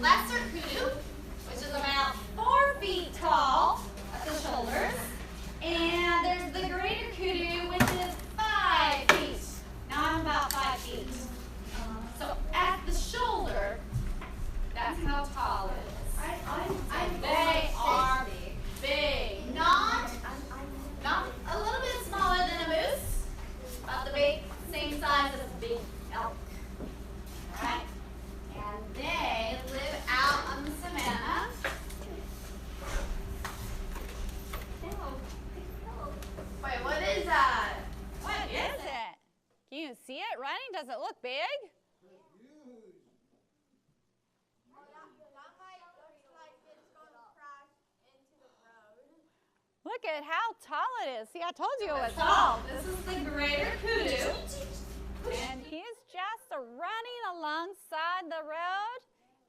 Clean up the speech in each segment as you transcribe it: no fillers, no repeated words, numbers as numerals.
lesser kudu, which is about 4 feet tall at the shoulders. And there's the greater kudu, which is 5 feet. Now I'm about 5 feet. So at the shoulder, that's how tall it is. They are big. Not a little bit smaller than a moose, about the same size as a big elk. Alright? And they live out on the savannah. Wait, what is that? What is it? Can you see it running? Does it look big? Look at how tall it is. See, I told you it was tall. This is the greater kudu. And he's just running alongside the road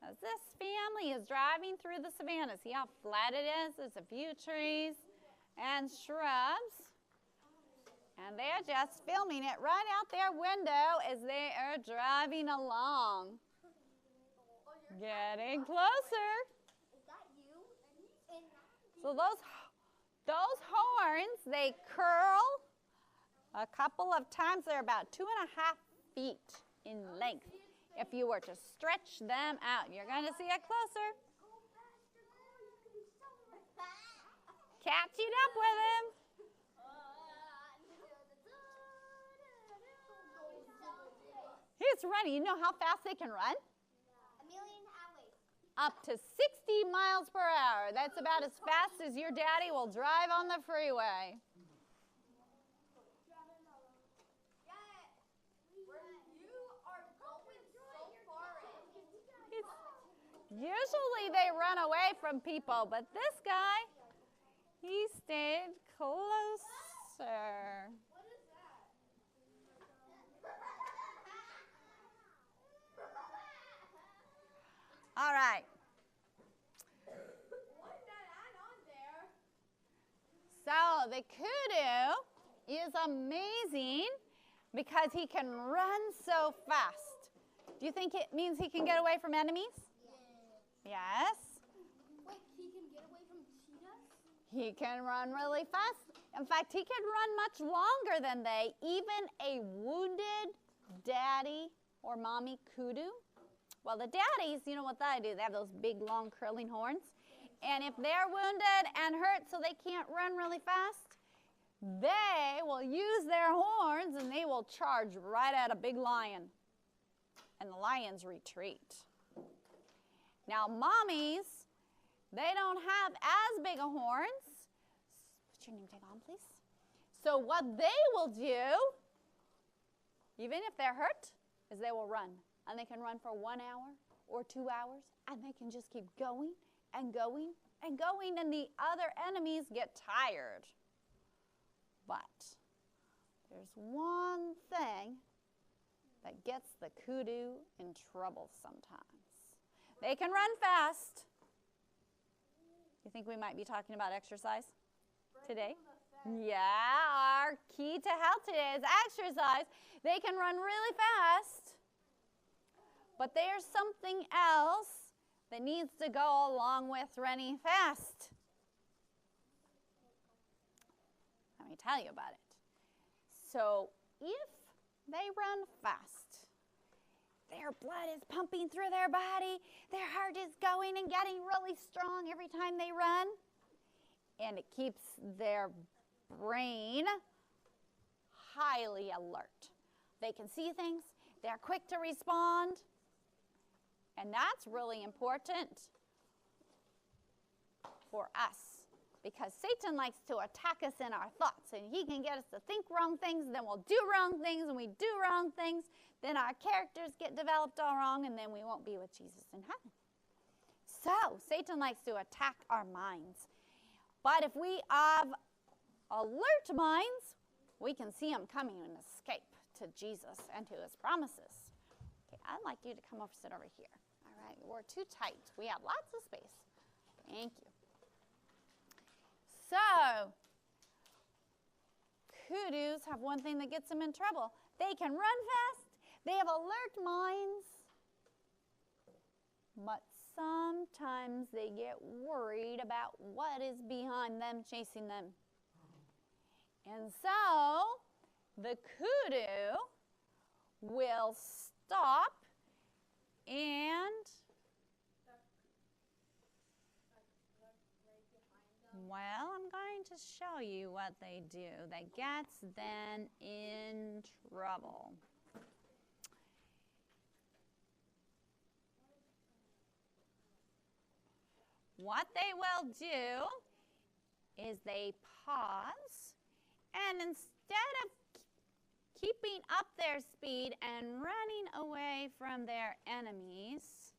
as this family is driving through the savannah. See how flat it is? There's a few trees and shrubs. And they're just filming it right out their window as they are driving along. Getting closer. So those horns, they curl a couple of times. They're about 2.5 feet in length. If you were to stretch them out, you're going to see it closer. Catching up with him. He's running. You know how fast they can run? Up to 60 miles per hour. That's about as fast as your daddy will drive on the freeway. Usually they run away from people, but this guy, he stayed closer. All right. So the kudu is amazing because he can run so fast. Do you think it means he can get away from enemies? Yes. Wait, he can get away from cheetahs? He can run really fast. In fact, he can run much longer than they. Even a wounded daddy or mommy kudu. Well, the daddies, you know what they do? They have those big, long, curling horns. And if they're wounded and hurt so they can't run really fast, they will use their horns and they will charge right at a big lion. And the lions retreat. Now, mommies, they don't have as big a horns. What's your name tag on, please? So what they will do, even if they're hurt, is they will run. And they can run for 1 hour or 2 hours, and they can just keep going and going and going, and the other enemies get tired. But there's one thing that gets the kudu in trouble sometimes. They can run fast. You think we might be talking about exercise today? Yeah, our key to health today is exercise. They can run really fast. But there's something else that needs to go along with running fast. Let me tell you about it. So if they run fast, their blood is pumping through their body, their heart is going and getting really strong every time they run, and it keeps their brain highly alert. They can see things, they're quick to respond. And that's really important for us because Satan likes to attack us in our thoughts, and he can get us to think wrong things, and then we'll do wrong things, and we do wrong things. Then our characters get developed all wrong, and then we won't be with Jesus in heaven. So Satan likes to attack our minds. But if we have alert minds, we can see him coming and escape to Jesus and to his promises. I'd like you to come over, sit over here. All right, we're too tight. We have lots of space. Thank you. So, kudus have one thing that gets them in trouble. They can run fast. They have alert minds. but sometimes they get worried about what is behind them chasing them. And so the kudu will stop and, well, I'm going to show you what they do that gets them in trouble. What they will do is they pause, and instead of keeping up their speed and running away from their enemies,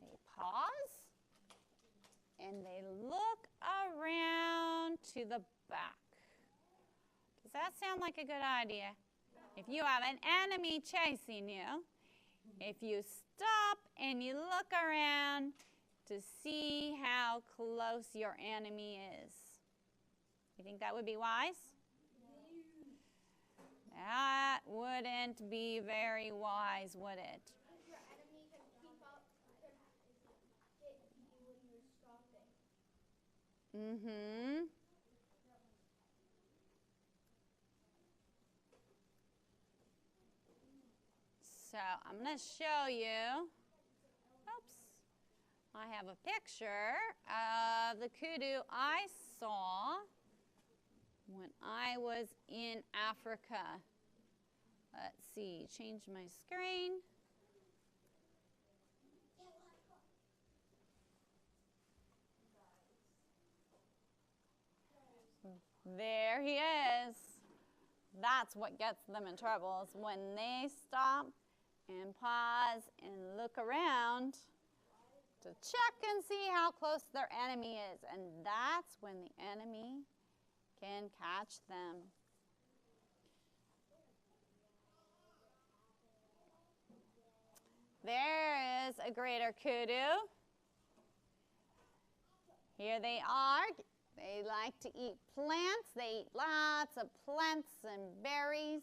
they pause and they look around to the back. Does that sound like a good idea? If you have an enemy chasing you, if you stop and you look around to see how close your enemy is. You think that would be wise? That wouldn't be very wise, would it? Your enemy can keep up, could hit you when you're stopping. Mm-hmm. So I'm going to show you, oops, I have a picture of the kudu I saw when I was in Africa. Let's see, change my screen. There he is. That's what gets them in trouble, is when they stop and pause and look around to check and see how close their enemy is. And that's when the enemy can catch them. There is a greater kudu. Here they are. They like to eat plants. They eat lots of plants and berries.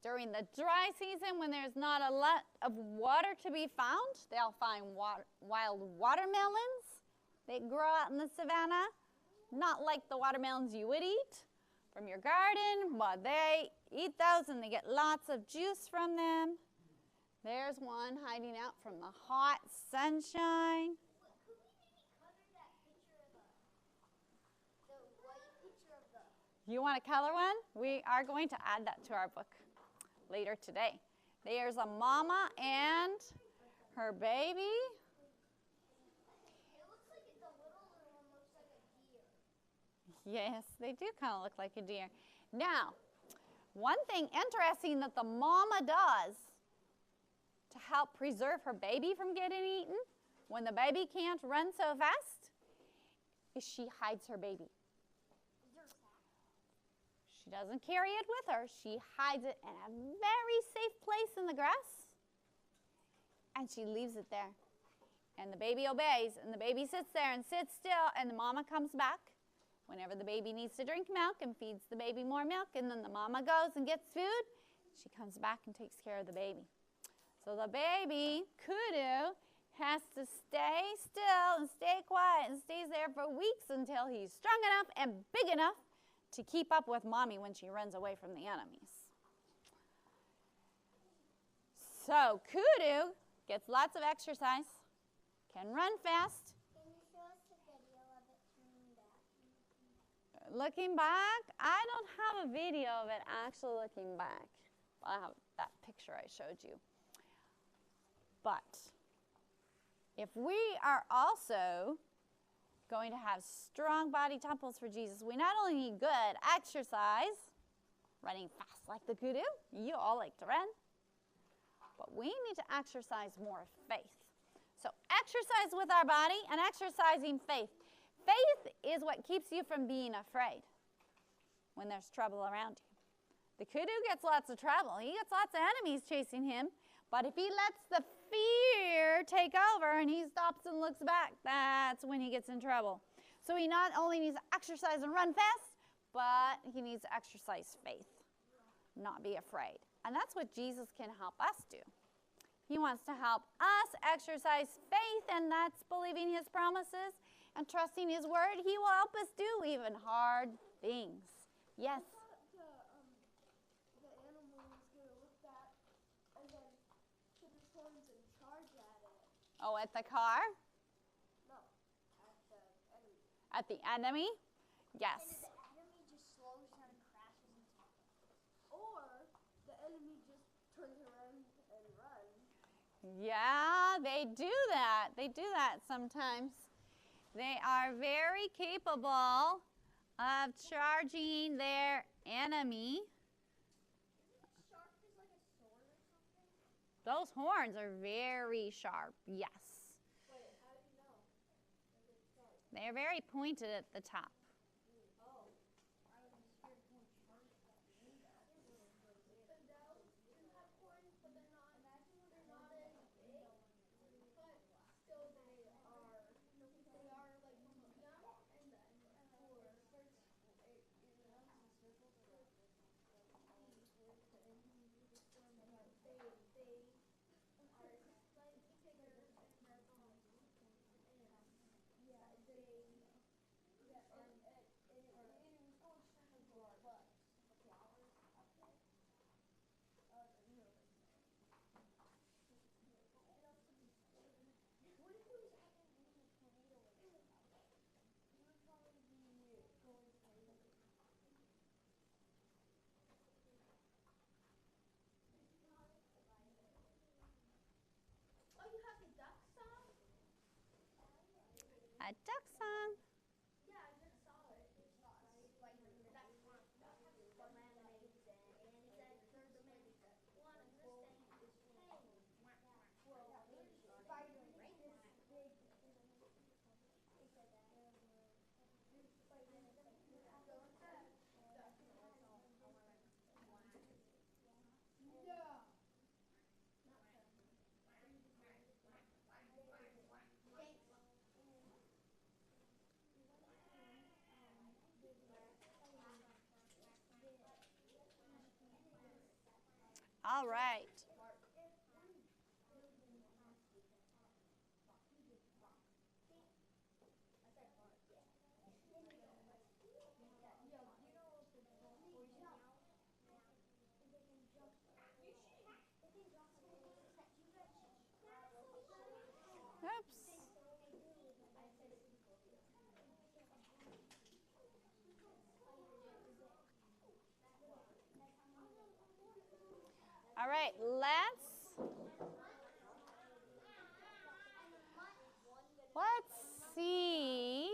During the dry season, when there's not a lot of water to be found, they'll find wild watermelons. They grow out in the savannah. Not like the watermelons you would eat from your garden, but they eat those and they get lots of juice from them. There's one hiding out from the hot sunshine. Could we maybe color that picture of the white picture of the... You want a color one? We are going to add that to our book later today. There's a mama and her baby. It looks like the little one looks like a deer. Yes, they do kind of look like a deer. Now, one thing interesting that the mama does to help preserve her baby from getting eaten when the baby can't run so fast is she hides her baby. Is there a sack? She doesn't carry it with her. She hides it in a very safe place in the grass, and she leaves it there. And the baby obeys, and the baby sits there and sits still, and the mama comes back whenever the baby needs to drink milk and feeds the baby more milk, and then the mama goes and gets food. She comes back and takes care of the baby. So the baby, kudu, has to stay still and stay quiet and stays there for weeks until he's strong enough and big enough to keep up with mommy when she runs away from the enemies. So kudu gets lots of exercise, can run fast. Can you show us a video of it turning back? Looking back, I don't have a video of it actually looking back. I have that picture I showed you. But if we are also going to have strong body temples for Jesus, we not only need good exercise, running fast like the kudu, you all like to run, but we need to exercise more faith. So exercise with our body and exercising faith. Faith is what keeps you from being afraid when there's trouble around you. The kudu gets lots of trouble. He gets lots of enemies chasing him. But if he lets the fear take over and he stops and looks back, that's when he gets in trouble. So he not only needs to exercise and run fast, but he needs to exercise faith, not be afraid. And that's what Jesus can help us do. He wants to help us exercise faith, and that's believing his promises and trusting his word. He will help us do even hard things. Yes? The animal was going to look back and then put his horns and charge at it. Oh, at the car? No, at the enemy. At the enemy? Yes. And the enemy just slows down and crashes into it. Or the enemy just turns around and runs. Yeah, they do that. They do that sometimes. They are very capable of charging their enemy. Sharp is like a sword or something? Those horns are very sharp, yes. Wait, how do you know? They're very pointed at the top. Oh, I was scared one charged that window. And those do have horns, but they're not as big, but still they are like medium, and for what if it was happening in a tornado or something? You would probably be going crazy. Oh, you have the duck song? A duck song. Yeah, I just saw it. It's not like the duck song. The lemonade stand. And it says there's a man one of the stand is hey. Well, spider this big. He said that. Yeah. All right. Oops. All right, let's see.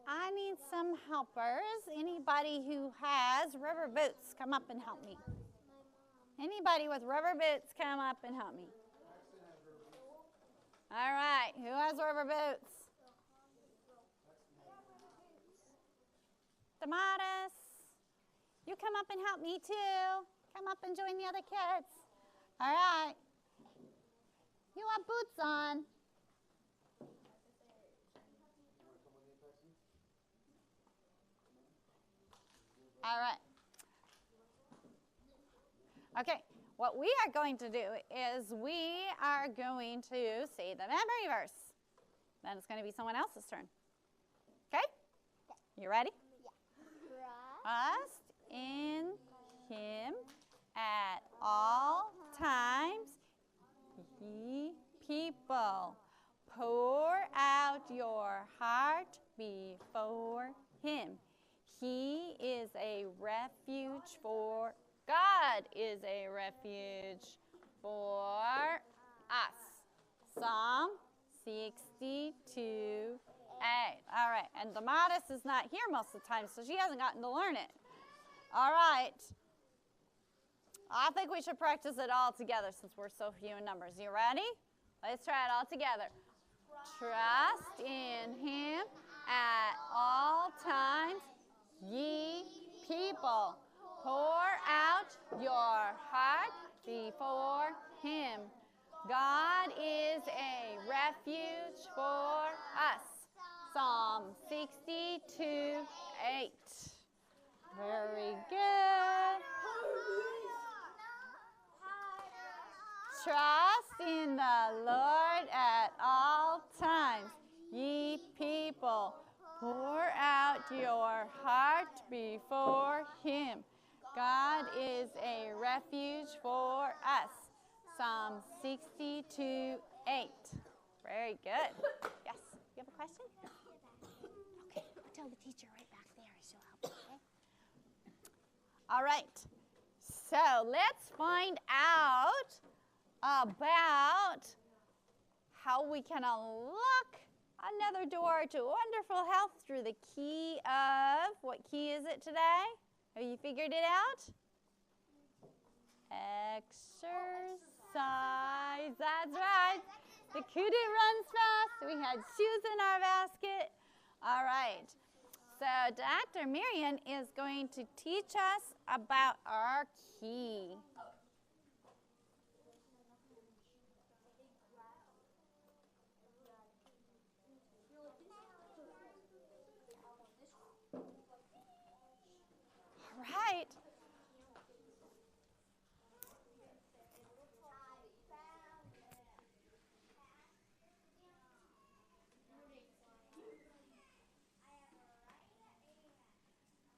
I need some helpers. Anybody who has rubber boots, come up and help me. Anybody with rubber boots, come up and help me. All right, who has rubber boots? Damaris, you come up and help me too. Come up and join the other kids. All right. You have boots on. All right. Okay, what we are going to do is we are going to say the memory verse. Then it's going to be someone else's turn. Okay? You ready? Trust in him at all times, ye people. Pour out your heart before him. He is a refuge for, God is a refuge for us. Psalm 62:8. All right, and Damaris is not here most of the time, so she hasn't gotten to learn it. All right. I think we should practice it all together since we're so few in numbers. You ready? Let's try it all together. Trust in him at all times, ye people. Pour out your heart before him. God is a refuge for us. Psalm 62:8. Very good. Hi. trust in the Lord at all times. Ye people, pour out your heart before him. God is a refuge for us. Psalm 62:8. Very good. Yes, you have a question? Okay, I'll tell the teacher right back there. She'll help, okay? All right. So let's find out about how we can unlock another door to wonderful health through the key of, what key is it today? Have you figured it out? Exercise. That's right. The kudu runs fast. We had shoes in our basket. All right. So Dr. Marian is going to teach us about our key. All right.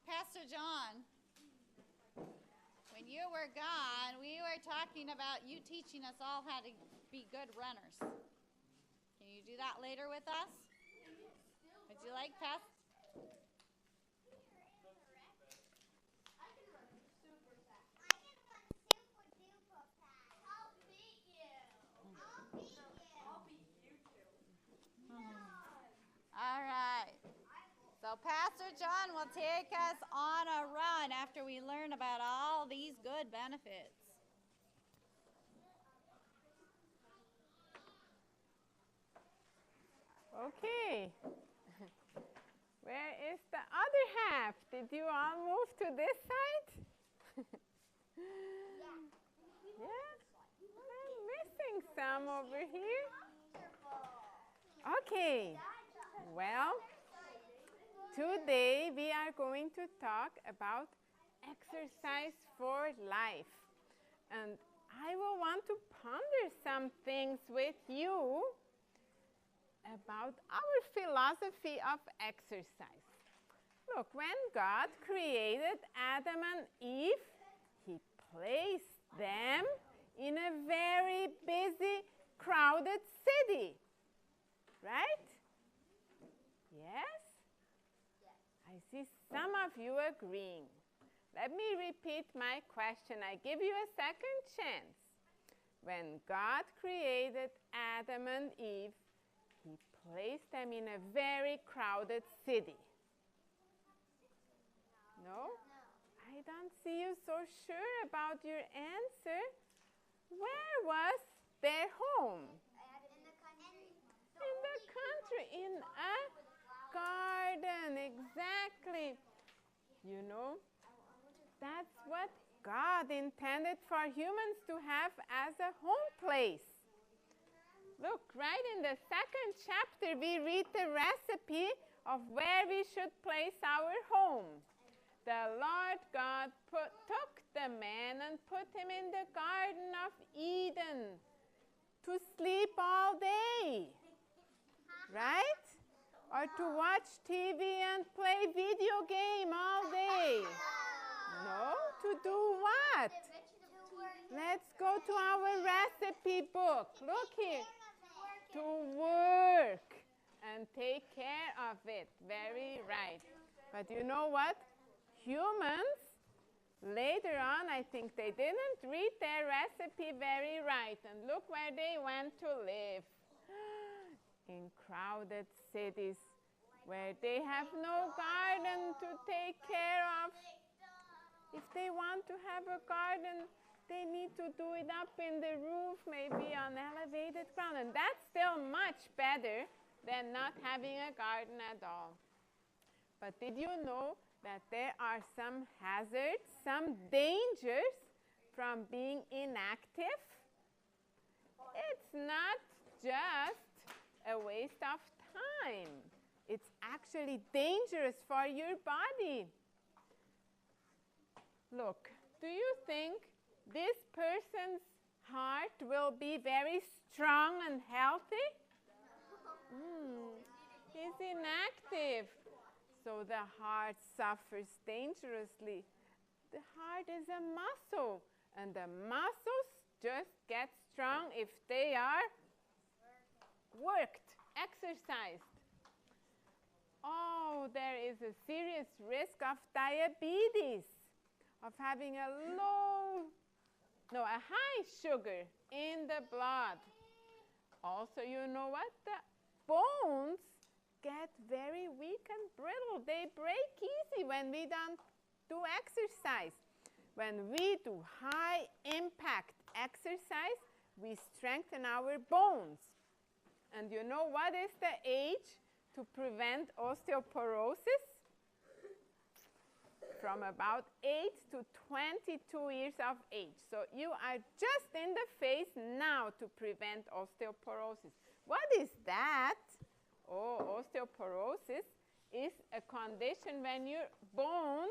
Pastor John, when you were gone, we were talking about you teaching us all how to be good runners. Can you do that later with us? Would you like, Pastor? I can run super fast. I can run super duper fast. I'll beat you. I'll beat you. I'll beat you too. All right. So Pastor John will take us on a run after we learn about all these good benefits. Okay. Where is the other half? Did you all move to this side? Yeah? I'm missing some over here. Okay. Well, today we are going to talk about exercise for life. And I will want to ponder some things with you about our philosophy of exercise. Look, when God created Adam and Eve, he placed them in a very busy, crowded city. Right? Yes? I see some of you agreeing. Let me repeat my question. I give you a second chance. When God created Adam and Eve, he placed them in a very crowded city. No? I don't see you so sure about your answer. Where was their home? In the country. In the country, in a garden, exactly. You know, that's what God intended for humans to have as a home place. Look, right in the second chapter, we read the recipe of where we should place our home. The Lord God took the man and put him in the Garden of Eden to sleep all day, right? Or to watch TV and play video game all day. No, to do what? Let's go to our recipe book. Look here. To work and take care of it. Very right. But you know what? Humans, later on, I think they didn't read their recipe very right. And look where they went to live. In crowded cities where they have no garden to take care of. If they want to have a garden, they need to do it up in the roof, maybe on elevated ground. And that's still much better than not having a garden at all. But did you know that there are some hazards, some dangers from being inactive? It's not just a waste of time. It's actually dangerous for your body. Look, do you think this person's heart will will be very strong and healthy? He's inactive. So the heart suffers dangerously. The heart is a muscle, and the muscles just get strong if they are worked, exercised. Oh, there is a serious risk of diabetes, of having a high sugar in the blood. Also, you know what? The bones get very weak and brittle. They break easy when we don't do exercise. When we do high impact exercise, we strengthen our bones. And you know what is the age to prevent osteoporosis? From about 8 to 22 years of age. So you are just in the phase now to prevent osteoporosis. What is that? Oh, osteoporosis is a condition when your bone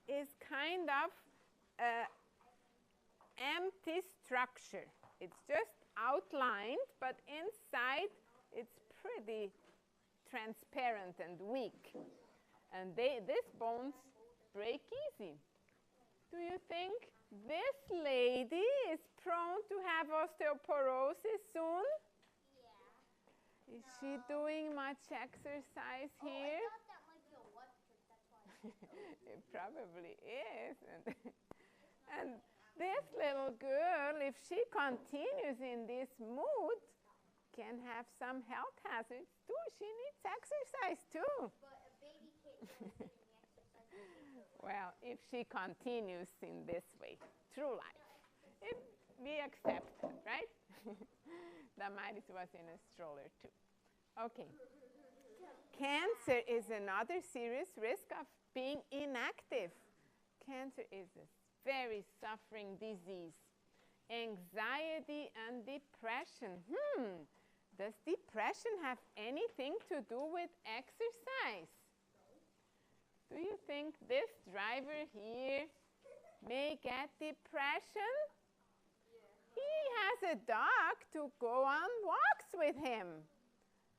is kind of empty structure. It's just outlined, but inside it's pretty transparent and weak. And these bones break easy. Do you think this lady is prone to have osteoporosis soon? Yeah. Is she doing much exercise here? I thought that might be a what trick, that's why. It probably is. And this little girl, if she continues in this mood, can have some health hazards too. She needs exercise too. But a baby kid doesn't need exercise. Well, if she continues in this way through life, if we accept that, right? Damaris was in a stroller too. Okay. Cancer is another serious risk of being inactive. Cancer is a very suffering disease. Anxiety and depression. Does depression have anything to do with exercise? Do you think this driver here may get depression? He has a dog to go on walks with him.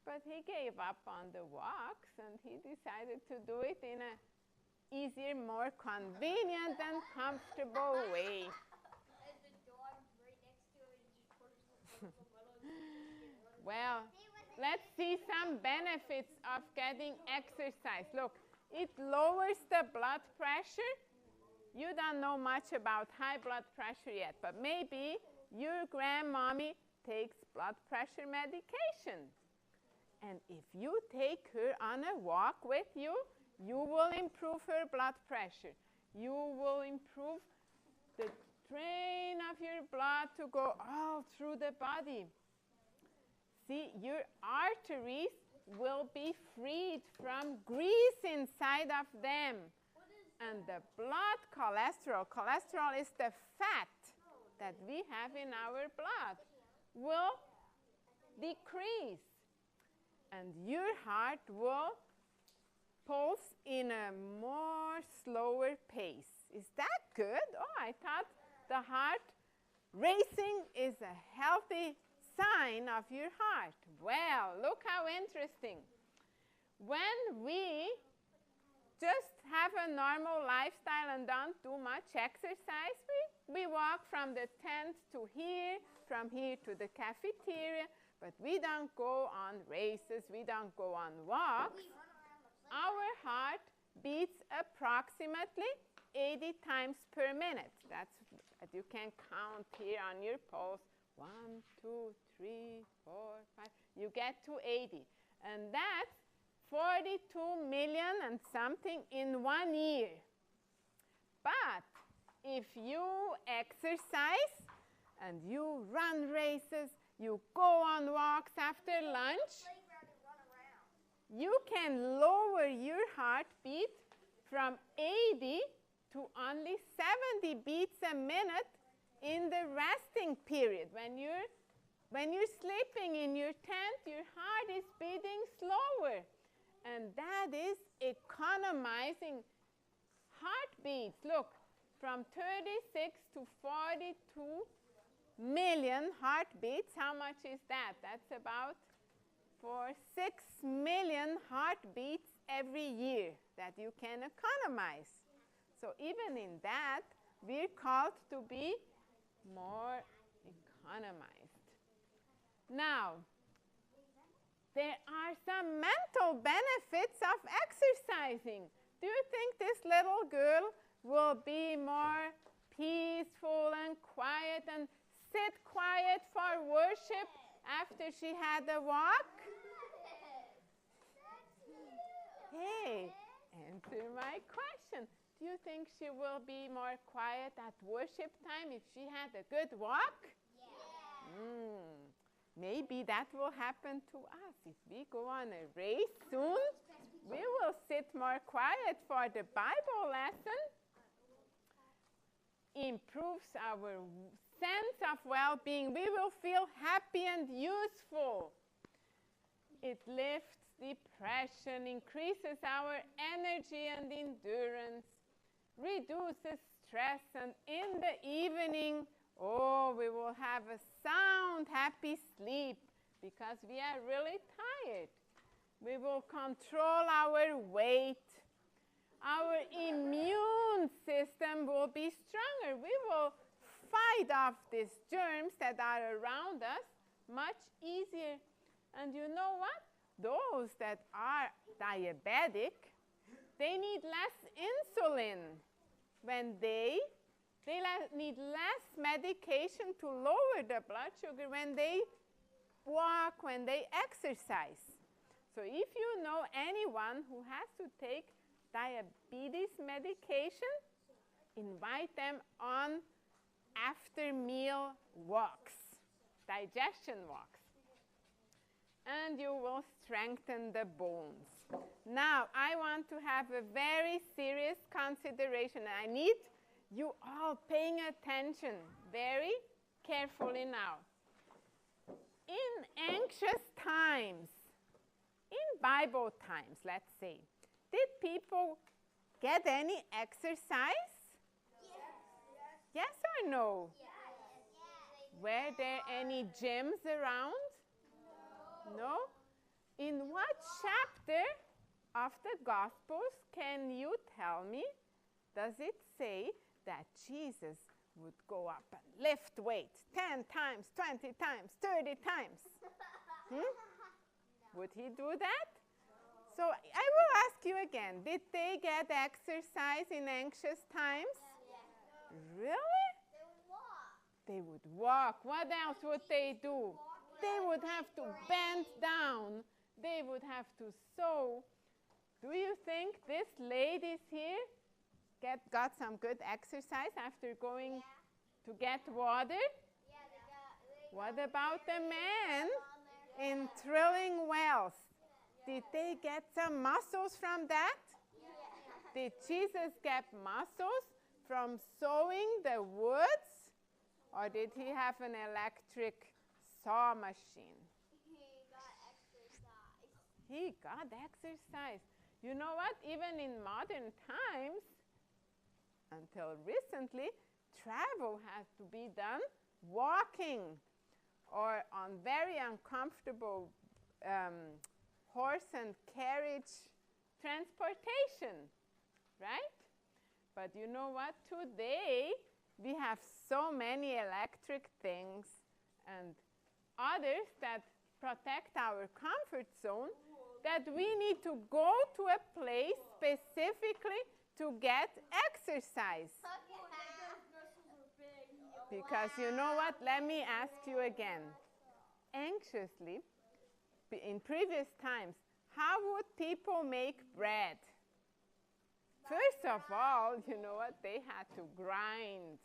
But he gave up on the walks and he decided to do it in an easier, more convenient and comfortable way. And the dog's right next to it and just pushes the Well, let's see some benefits of getting exercise. Look, it lowers the blood pressure. You don't know much about high blood pressure yet, but maybe your grandmommy takes blood pressure medication. And if you take her on a walk with you, you will improve her blood pressure. You will improve the drain of your blood to go all through the body. See, your arteries will be freed from grease inside of them. And the blood cholesterol is the fat that we have in our blood, will decrease. And your heart will pulse in a more slower pace. Is that good? Oh, I thought the heart racing is a healthy sign of your heart. Well, look how interesting. When we just have a normal lifestyle and don't do much exercise, we walk from the tent to here, from here to the cafeteria, but we don't go on races, we don't go on walks. Our heart beats approximately 80 times per minute. That's what you can count here on your pulse. 1, 2, 3, 4, 5. You get to 80. And that's 42 million and something in 1 year. But if you exercise and you run races, you go on walks after lunch, you can lower your heartbeat from 80 to only 70 beats a minute in the resting period. When you're sleeping in your tent, your heart is beating slower. And that is economizing heartbeats. Look, from 36 to 42 million heartbeats. How much is that? That's about 6 million heartbeats every year that you can economize. So even in that, we're called to be more economized. Now, there are some mental benefits of exercising. Do you think this little girl will be more peaceful and quiet and sit quiet for worship after she had a walk? Hey, answer my question. Do you think she will be more quiet at worship time if she had a good walk? Yeah. Maybe that will happen to us. If we go on a race soon, we will sit more quiet for the Bible lesson. Improves our sense of well-being. We will feel happy and useful. It lifts depression, increases our energy and endurance, reduces stress, and in the evening, we will have a sound, happy sleep because we are really tired. We will control our weight. Our immune system will be stronger. We will fight off these germs that are around us much easier. And you know what? Those that are diabetic, they need less insulin. When they need less medication to lower the blood sugar when they walk, when they exercise. So if you know anyone who has to take diabetes medication, invite them on after meal walks, digestion walks. And you will strengthen the bones. Now, I want to have a very serious consideration. I need you all paying attention very carefully now. In anxious times, in Bible times, let's say, did people get any exercise? Yes. Yes or no? Yes. Were there any gyms around? No? In what chapter of the Gospels can you tell me, does it say that Jesus would go up and lift weights 10 times, 20 times, 30 times? Would he do that? So I will ask you again, did they get exercise in anxious times? Really? They would walk. What else would they do? They would have to bend down. They would have to sew. Do you think these ladies here got some good exercise after going to get water? What about the men in drilling wells? Did they get some muscles from that? Did Jesus get muscles from sewing the woods? Or did he have an electric saw machine? He got exercise. You know what? Even in modern times, until recently, travel has to be done walking or on very uncomfortable horse and carriage transportation, right? But you know what? Today, we have so many electric things and others that protect our comfort zone that we need to go to a place specifically to get exercise. Because you know what? Let me ask you again. Anxiously, in previous times, how would people make bread? First of all, you know what? They had to grind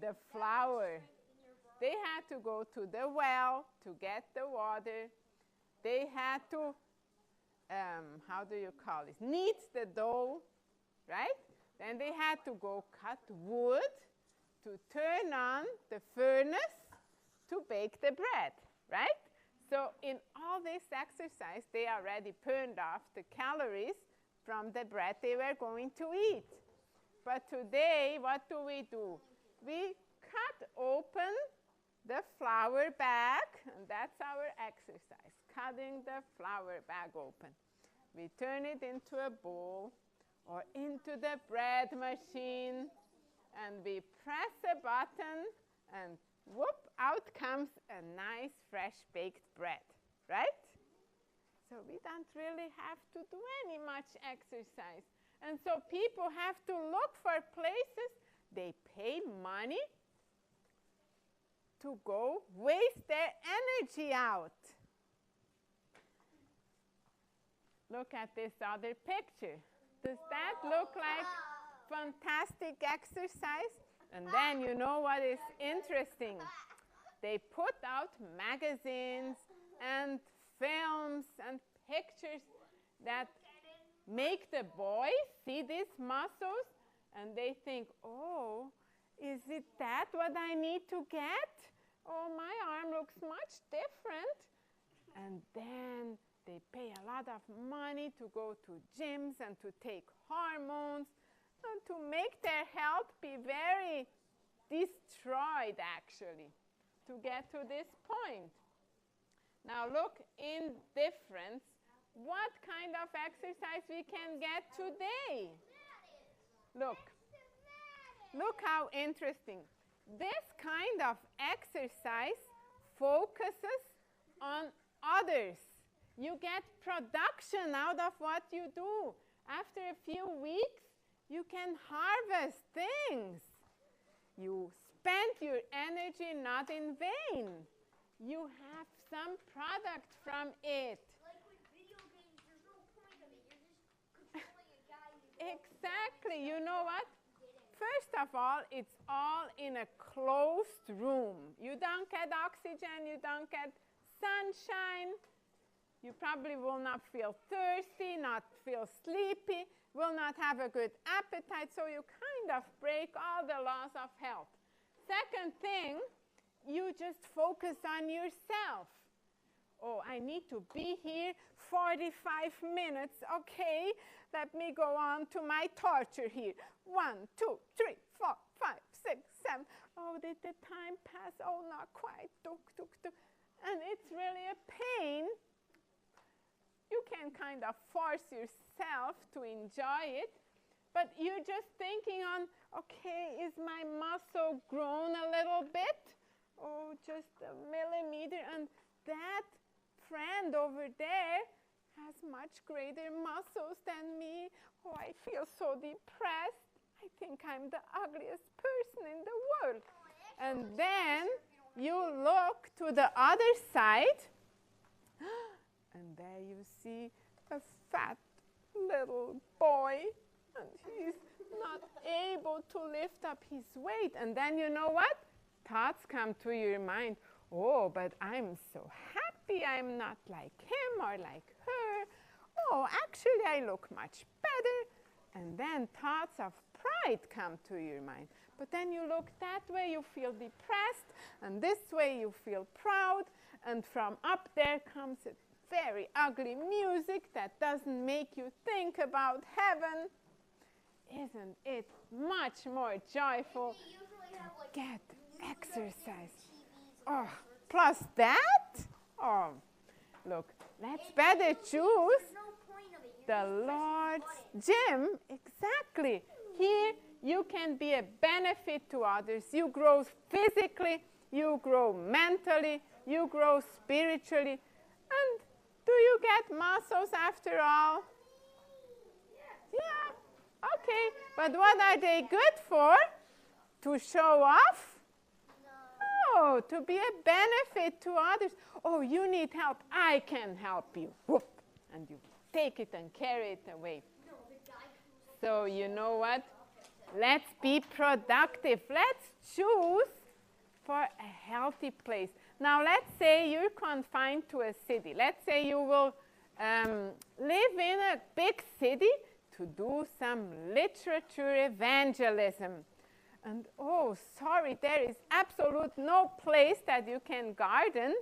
the flour. They had to go to the well to get the water. They had to, how do you call it? Knead the dough, right? Then they had to go cut wood to turn on the furnace to bake the bread, right? So in all this exercise, they already burned off the calories from the bread they were going to eat. But today, what do? We cut open the flour bag, and that's our exercise, cutting the flour bag open. We turn it into a bowl or into the bread machine, and we press a button, and whoop, out comes a nice fresh baked bread, right? So we don't really have to do any much exercise. And so people have to look for places they pay money to go waste their energy out. Look at this other picture. Does that look like fantastic exercise? And then you know what is interesting? They put out magazines and films and pictures that make the boys see these muscles, and they think, oh, is it that what I need to get? Oh, my arm looks much different. And then they pay a lot of money to go to gyms and to take hormones and to make their health be very destroyed, actually, to get to this point. Now look in difference. What kind of exercise we can get today? Look how interesting. This kind of exercise focuses on others. You get production out of what you do. After a few weeks, you can harvest things. You spent your energy not in vain. You have some product from it. Like with video games, there's no point of it. You're just controlling a guy who Exactly. You know what? First of all, it's all in a closed room. You don't get oxygen, you don't get sunshine. You probably will not feel thirsty, not feel sleepy, will not have a good appetite, so you kind of break all the laws of health. Second thing, you just focus on yourself. Oh, I need to be here 45 minutes. Okay, let me go on to my torture here. 1, 2, 3, 4, 5, 6, 7. Oh, did the time pass? Oh, not quite. Tuk, tuk, tuk. And it's really a pain. You can kind of force yourself to enjoy it, but you're just thinking on, okay, is my muscle grown a little bit? Oh, just a millimeter. And that friend over there has much greater muscles than me. Oh, I feel so depressed. I think I'm the ugliest person in the world. And then you look to the other side, and there you see a fat little boy, and he's not able to lift up his weight. And then you know what? Thoughts come to your mind. Oh, but I'm so happy I'm not like him or like her. Oh, actually, I look much better. And then thoughts of pride come to your mind. But then you look that way, you feel depressed, and this way you feel proud, and from up there comes a very ugly music that doesn't make you think about heaven. Isn't it much more joyful to get exercise? Oh, plus that? Oh, look, let's better choose the Lord's gym. Exactly. Here you can be a benefit to others. You grow physically, you grow mentally, you grow spiritually. And do you get muscles after all? Yeah. Okay. But what are they good for? To show off? No, to be a benefit to others. Oh, you need help. I can help you. Whoop. And you take it and carry it away. So you know what? Let's be productive. Let's choose for a healthy place. Now, let's say you're confined to a city. Let's say you will live in a big city to do some literature evangelism. And oh, sorry, there is absolute no place that you can garden.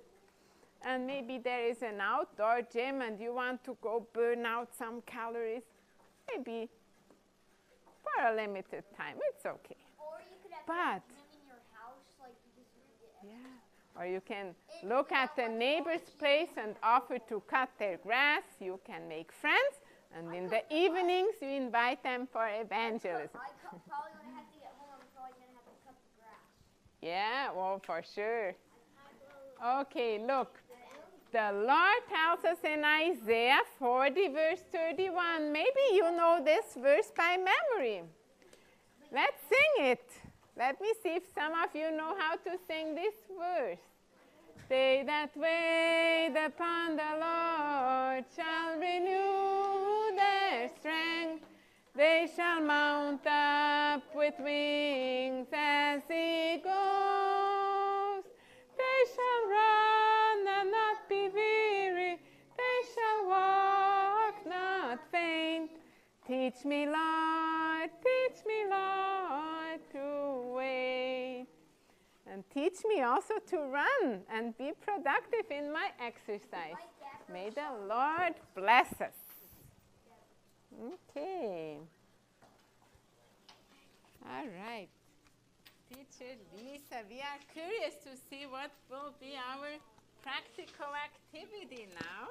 And maybe there is an outdoor gym and you want to go burn out some calories. Maybe for a limited time, it's okay. Or you could have But him in your house Yeah. Or you can look at the neighbor's place and offer to cut their grass. You can make friends. And in the evenings, you invite them for evangelism. Probably when I have to get home, I'm probably going to have to cut the grass. Yeah, well, for sure. Okay, look. The Lord tells us in Isaiah 40, verse 31. Maybe you know this verse by memory. Let's sing it. Let me see if some of you know how to sing this verse. They that wait upon the Lord shall renew their strength. They shall mount up with wings as eagles. They shall run and not be weary. They shall walk, not faint. Teach me, Lord, to wait. And teach me also to run and be productive in my exercise. May the Lord bless us. Okay. All right. Teacher Lisa, we are curious to see what will be our practical activity now.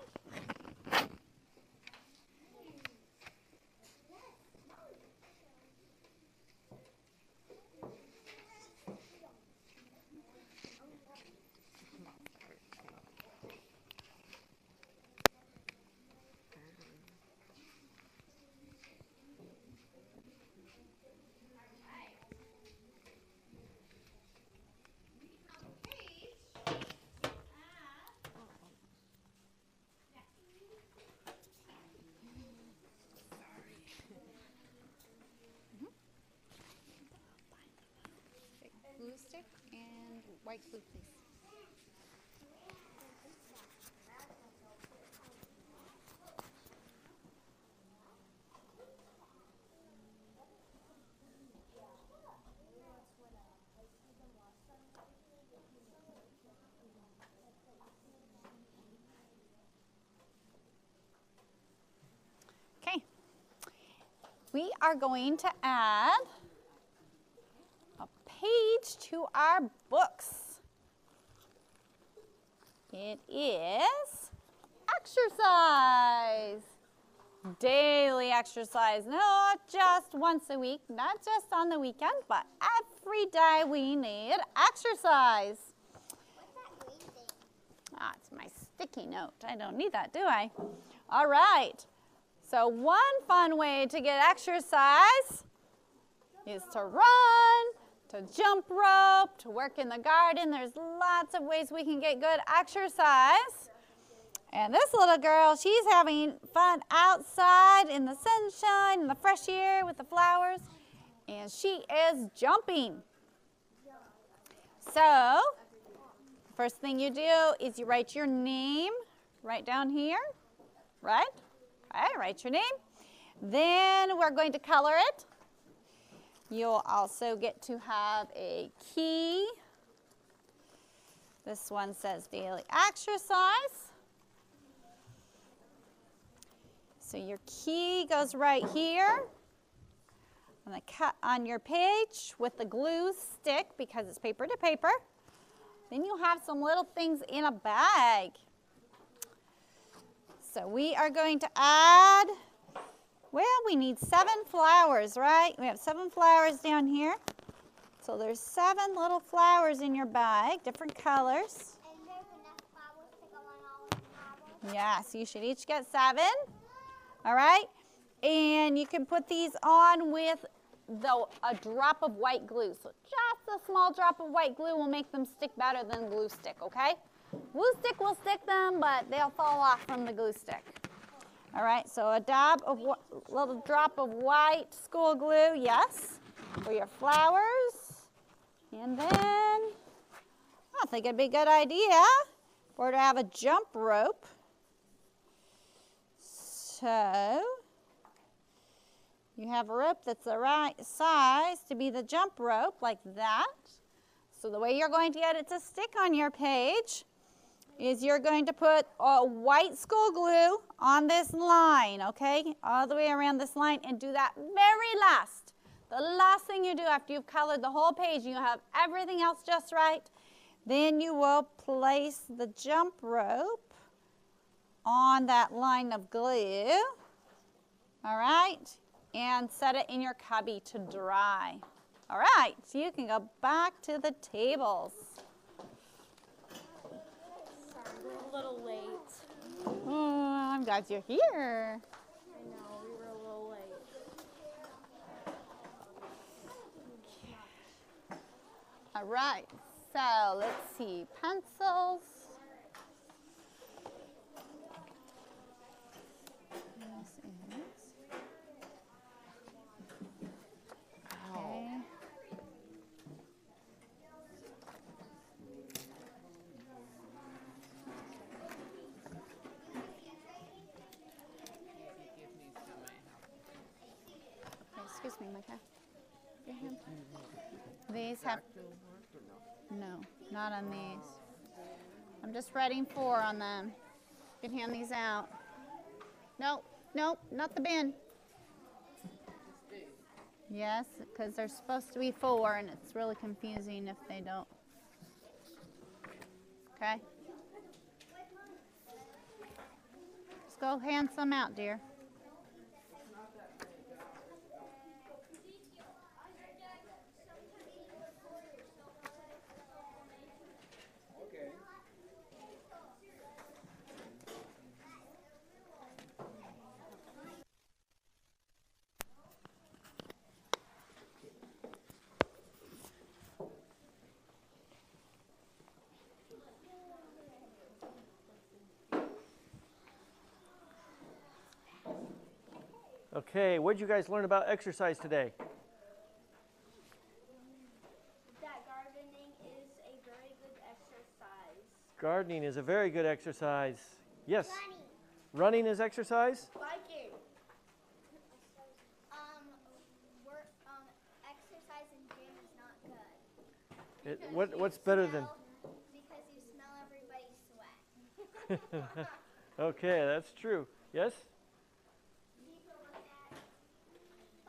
Glue stick and white glue, please. Okay. We are going to add a page to our books. It is exercise. Daily exercise, not just once a week, not just on the weekend, but every day we need exercise. What's that green thing? Ah, it's my sticky note. I don't need that, do I? All right. So one fun way to get exercise is to run, to jump rope, to work in the garden. There's lots of ways we can get good exercise. And this little girl, she's having fun outside in the sunshine, in the fresh air with the flowers. And she is jumping. So, first thing you do is you write your name right down here, right? Okay, write your name. Then we're going to color it. You'll also get to have a key. This one says daily exercise. So your key goes right here on your page with the glue stick because it's paper to paper. Then you'll have some little things in a bag. So we are going to add, well, we need 7 flowers, right? We have 7 flowers down here. So there's 7 little flowers in your bag, different colors. And there's enough flowers to go on all of the flowers? Yeah, so you should each get 7. All right? And you can put these on with a drop of white glue. So just a small drop of white glue will make them stick better than glue stick, okay? Glue stick will stick them, but they'll fall off from the glue stick. All right, so a little drop of white school glue, yes, for your flowers. And then I think it'd be a good idea for her to have a jump rope. So you have a rope that's the right size to be the jump rope, like that. So the way you're going to get it to stick on your page is you're going to put white school glue on this line, okay, all the way around this line, and do that very last. The last thing you do after you've colored the whole page, you have everything else just right, Then you will place the jump rope on that line of glue, all right, and set it in your cubby to dry. All right, so you can go back to the tables. Sorry, we're a little late. Oh, I'm glad you're here. I know, we were a little late. All right, so let's see, pencils. Okay. Excuse me, Micah. Your hand. These have, no, not on these. I'm just writing 4 on them. You can hand these out. Nope, nope, not the bin. Yes, because they're supposed to be 4 and it's really confusing if they don't. Okay? Just go hand some out, dear. Okay, what did you guys learn about exercise today? That gardening is a very good exercise. Gardening is a very good exercise. Yes? Running. Running is exercise? Biking. Exercise in gym is not good. What's better than? Because you smell everybody's sweat. Okay, that's true. Yes?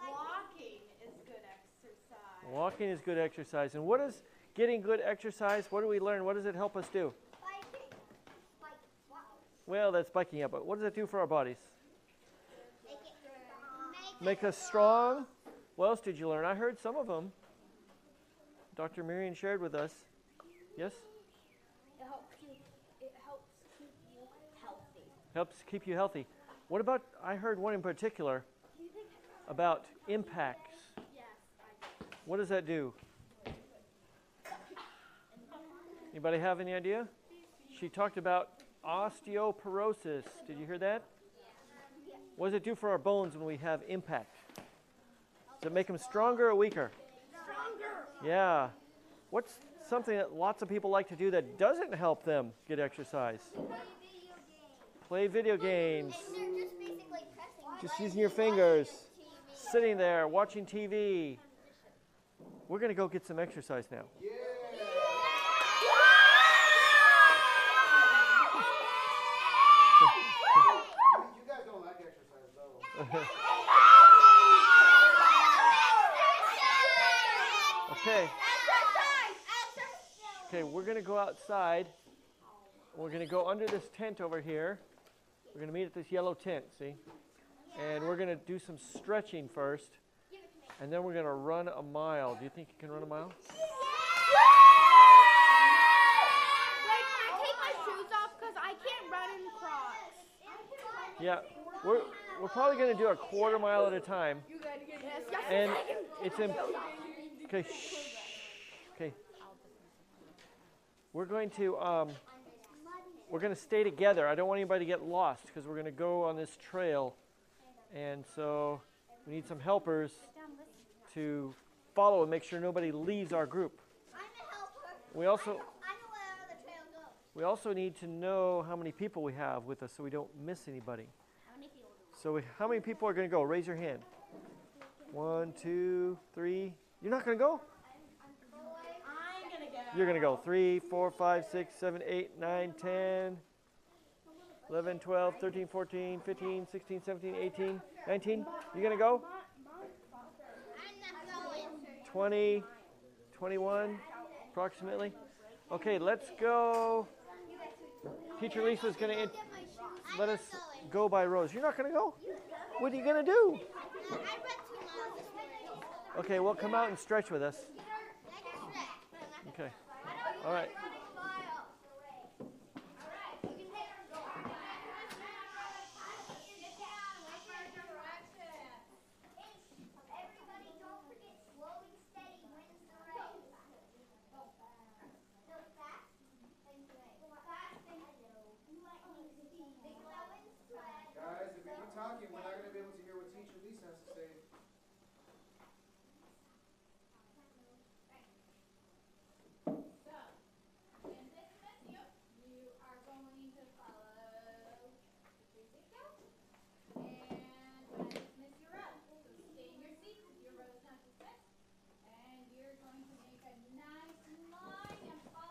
Walking is good exercise. Walking is good exercise. And what is getting good exercise? What do we learn? What does it help us do? Biking. Well, that's biking up, but what does it do for our bodies? Make Make us strong. What else did you learn? I heard some of them. Dr. Marion shared with us. Yes? It helps keep you healthy. Helps keep you healthy. What about, I heard one in particular about impacts. Yes, I do. What does that do? Anybody have any idea? She talked about osteoporosis. Did you hear that? What does it do for our bones when we have impact? Does it make them stronger or weaker? Stronger. Yeah. What's something that lots of people like to do that doesn't help them get exercise? Play video games. And they're just basically pressing. Just using your fingers. Sitting there watching TV. We're going to go get some exercise now. You guys don't like exercise, though. Okay. Okay, we're going to go outside. We're going to go under this tent over here. We're going to meet at this yellow tent, see? And we're going to do some stretching first. And then we're going to run a mile. Do you think you can run a mile? Like, can I take my shoes off because I can't run in Crocs? Yeah. We're probably going to do a quarter mile at a time. And it's in. Okay. Shh. Okay. We're going to stay together. I don't want anybody to get lost because we're going to go on this trail, and so we need some helpers to follow and make sure nobody leaves our group. I'm a helper. We also I know where the trail goes. we also need to know how many people we have with us so we don't miss anybody. How many people do So how many people are going to go? Raise your hand. 1, 2, 3. You're not going to go? I'm gonna go. You're going to go. 3, 4, 5, 6, 7, 8, 9, 10, 11, 12, 13, 14, 15, 16, 17, 18, 19. You going to go? I'm not going. 20, 21, approximately. Okay, let's go. Teacher Lisa's going to let us go by rows. You're not going to go? What are you going to do? I read 2 miles this morning. Okay, well, come out and stretch with us. I can stretch, but I'm not Okay. All right.